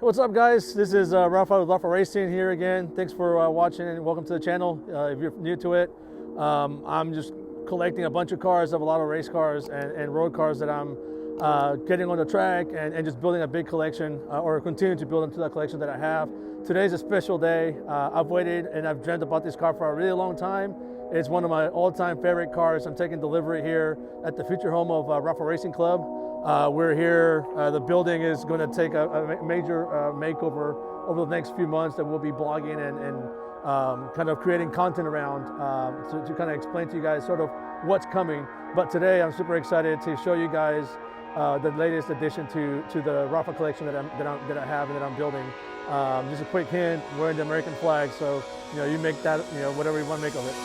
What's up, guys? This is Rafa with Rafa Racing here again. Thanks for watching and welcome to the channel. If you're new to it, I'm just collecting a bunch of cars. I have a lot of race cars and road cars that I'm getting on the track and just building a big collection or continuing to build into that collection that I have. Today's a special day. I've waited and I've dreamt about this car for a really long time. It's one of my all-time favorite cars. I'm taking delivery here at the future home of Rafa Racing Club. We're here, the building is going to take a major makeover over the next few months that we'll be blogging and kind of creating content around to kind of explain to you guys sort of what's coming. But today I'm super excited to show you guys the latest addition to the Rafa collection that I have and that I'm building. Just a quick hint, wearing the American flag, so you make that whatever you want to make of it.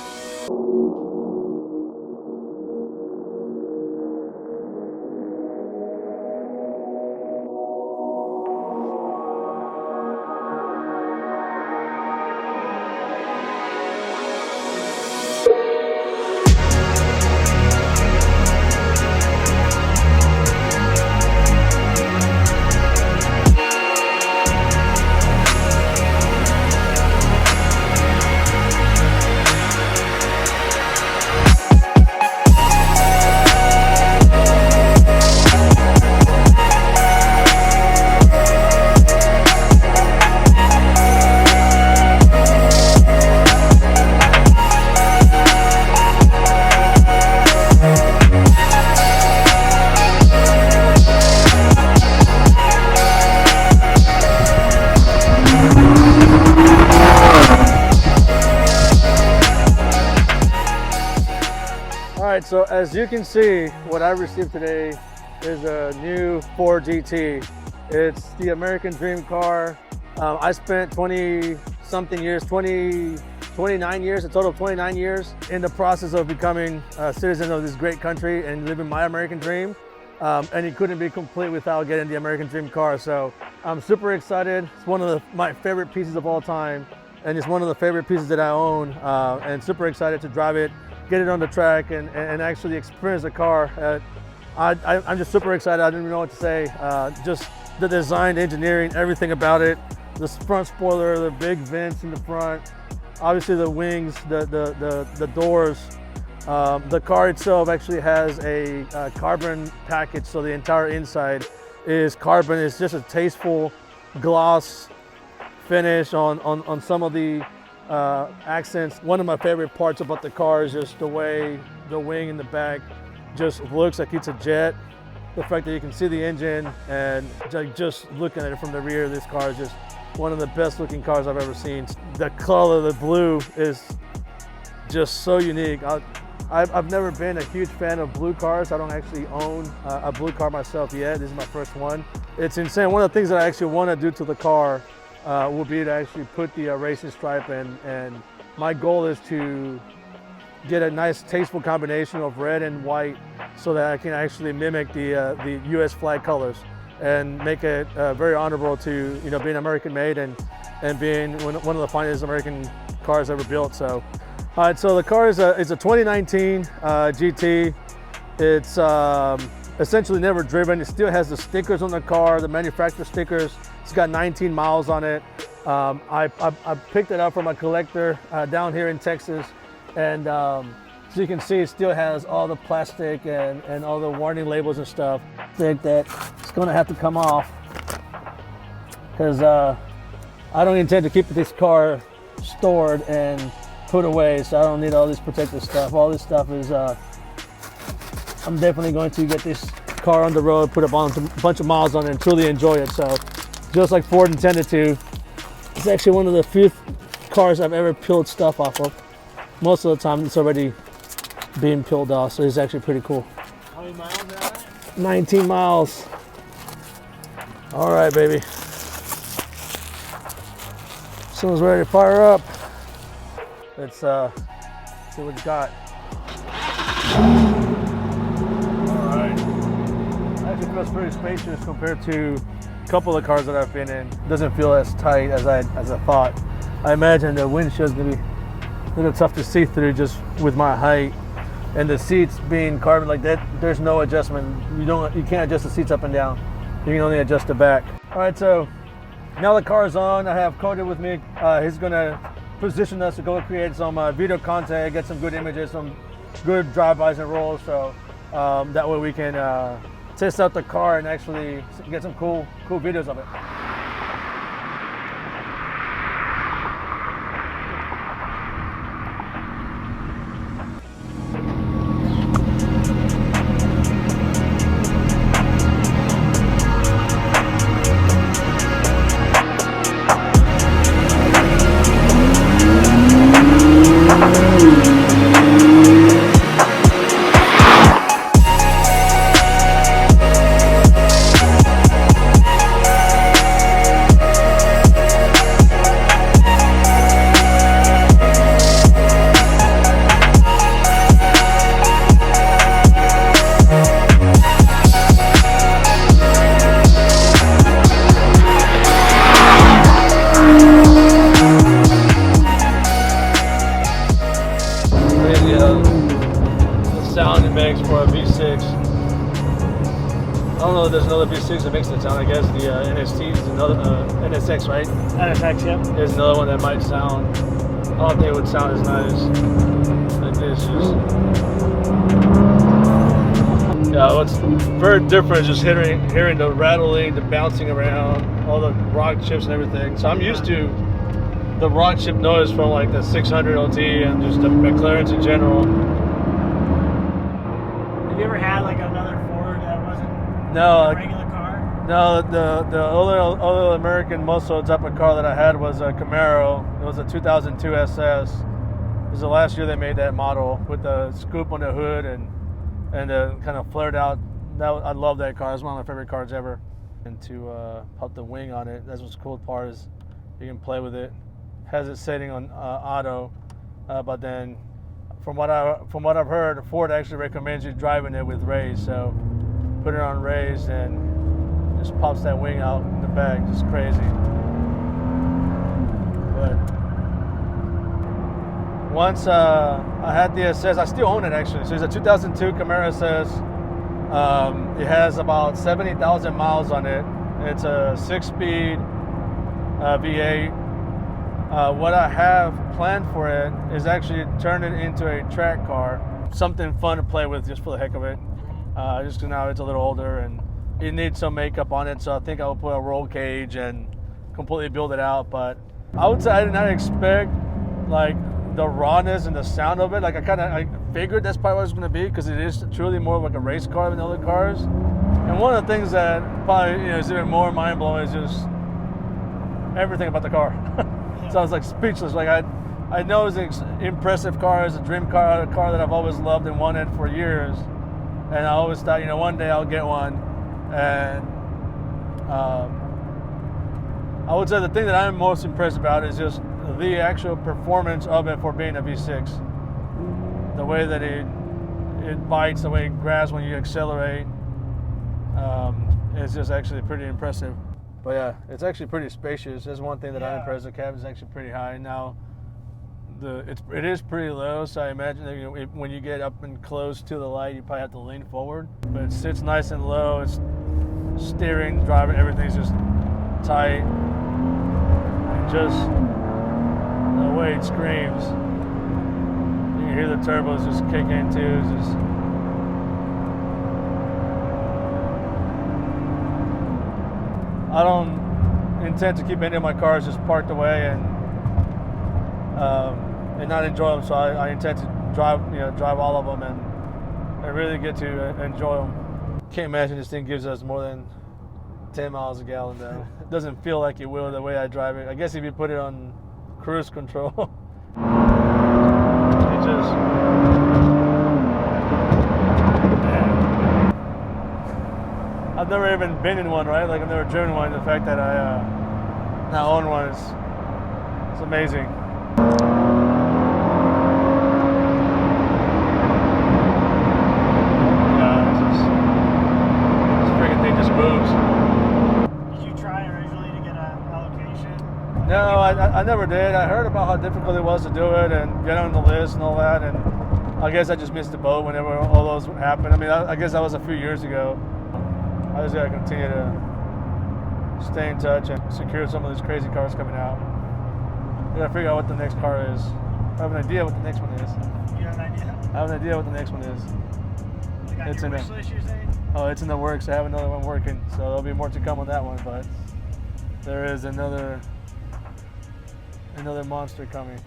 So as you can see, what I received today is a new Ford GT. It's the American dream car. I spent 20-something years, 29 years, a total of 29 years in the process of becoming a citizen of this great country and living my American dream. And it couldn't be complete without getting the American dream car. So I'm super excited. It's one of my favorite pieces of all time. And it's one of the favorite pieces that I own. And super excited to drive it, get it on the track and actually experience the car. I'm just super excited. I didn't even know what to say. Just the design, the engineering, everything about it. The front spoiler, the big vents in the front, obviously the wings, the doors. The car itself actually has a carbon package, so the entire inside is carbon. It's just a tasteful gloss finish on some of the accents. One of my favorite parts about the car is just the way the wing in the back just looks like it's a jet. The fact that you can see the engine and just looking at it from the rear, this car is just one of the best looking cars I've ever seen. The color, the blue, is just so unique. I've never been a huge fan of blue cars. I don't actually own a blue car myself yet. This is my first one. It's insane. One of the things that I actually want to do to the car will be to actually put the racing stripe in, and my goal is to get a nice tasteful combination of red and white so that I can actually mimic the US flag colors and make it very honorable to being American made and being one of the finest American cars ever built. So all right, so the car is a 2019 GT. It's essentially never driven. It still has the stickers on the car, the manufacturer stickers. It's got 19 miles on it. I picked it up from a collector down here in Texas, and so you can see it still has all the plastic and all the warning labels and stuff. I think that it's gonna have to come off because I don't intend to keep this car stored and put away, so I don't need all this protective stuff. All this stuff is, I'm definitely going to get this car on the road, put a bunch of miles on it and truly enjoy it. So just like Ford intended to, it's actually one of the few cars I've ever peeled stuff off of. Most of the time it's already being peeled off, so it's actually pretty cool. How many miles are 19 miles. All right, baby. Someone's ready to fire up. Let's see what we got. All right. Actually feels pretty spacious compared to a couple of cars that I've been in. Doesn't feel as tight as I thought. I imagine the windshield's gonna be a little tough to see through just with my height. And the seats being carbon like that, there's no adjustment. You can't adjust the seats up and down. You can only adjust the back. All right, so Now the car's on. I have Cody with me. He's gonna position us to go create some video content, get some good images, some good drive-bys and rolls. So that way we can test out the car and actually get some cool videos of it. The sound it makes for a V6. I don't know if there's another V6 that makes the sound. I guess the NST is another NSX, right? NSX, yep. Is another one that might sound. I don't think it would sound as nice like this. Yeah, what's very different is just hearing the rattling, the bouncing around, all the rock chips and everything. So I'm used to the rock chip noise from like the 600 LT and just the McLarens in general. Have you ever had like another Ford that wasn't a regular car? No, the other American muscle type of car that I had was a Camaro. It was a 2002 SS. It was the last year they made that model with the scoop on the hood and the kind of flared out. I love that car. It's one of my favorite cars ever. And to put the wing on it, that's what's the cool part is you can play with it. Has it setting on auto, but then from what I've heard, Ford actually recommends you driving it with raised. So put it on raised and just pops that wing out in the back, just crazy. But once I had the SS, I still own it actually. So it's a 2002 Camaro SS. It has about 70,000 miles on it. It's a 6-speed V8. What I have planned for it is actually turn it into a track car, something fun to play with just for the heck of it. Just 'cause now it's a little older and it needs some makeup on it, so I think I will put a roll cage and completely build it out. But I would say I did not expect like the rawness and the sound of it. Like I figured that's probably what it's going to be because it is truly more like a race car than other cars. And one of the things that probably is even more mind blowing is just everything about the car. So I was like speechless. Like I know it's an impressive car, it's a dream car, a car that I've always loved and wanted for years. And I always thought, one day I'll get one. And I would say the thing that I'm most impressed about is just the actual performance of it for being a V6. The way that it bites, the way it grabs when you accelerate, it's just actually pretty impressive. But yeah, it's actually pretty spacious. That's one thing that I'm impressed. The cabin is actually pretty high. Now, it is pretty low, so I imagine that, when you get up and close to the light, you probably have to lean forward. But it sits nice and low. It's steering, driving, everything's just tight. And just the way it screams. You can hear the turbos just kick in too. It's just, I don't intend to keep any of my cars just parked away and not enjoy them. So I intend to drive all of them and really get to enjoy them. Can't imagine this thing gives us more than 10 miles a gallon though. It doesn't feel like it will the way I drive it. I guess if you put it on cruise control, it just, I've never even been in one, right? Like I've never driven one. The fact that I now own one is amazing. Yeah, this freaking thing just moves. Did you try originally to get an allocation? No, I never did. I heard about how difficult it was to do it and get on the list and all that, and I guess I just missed the boat whenever all those happened. I mean, I guess that was a few years ago. I just gotta continue to stay in touch and secure some of these crazy cars coming out. We gotta figure out what the next car is. I have an idea what the next one is. You have an idea? I have an idea what the next one is. Like on It's your in wish there. list, you're saying? Oh, it's in the works. I have another one working, so there'll be more to come on that one. But there is another monster coming.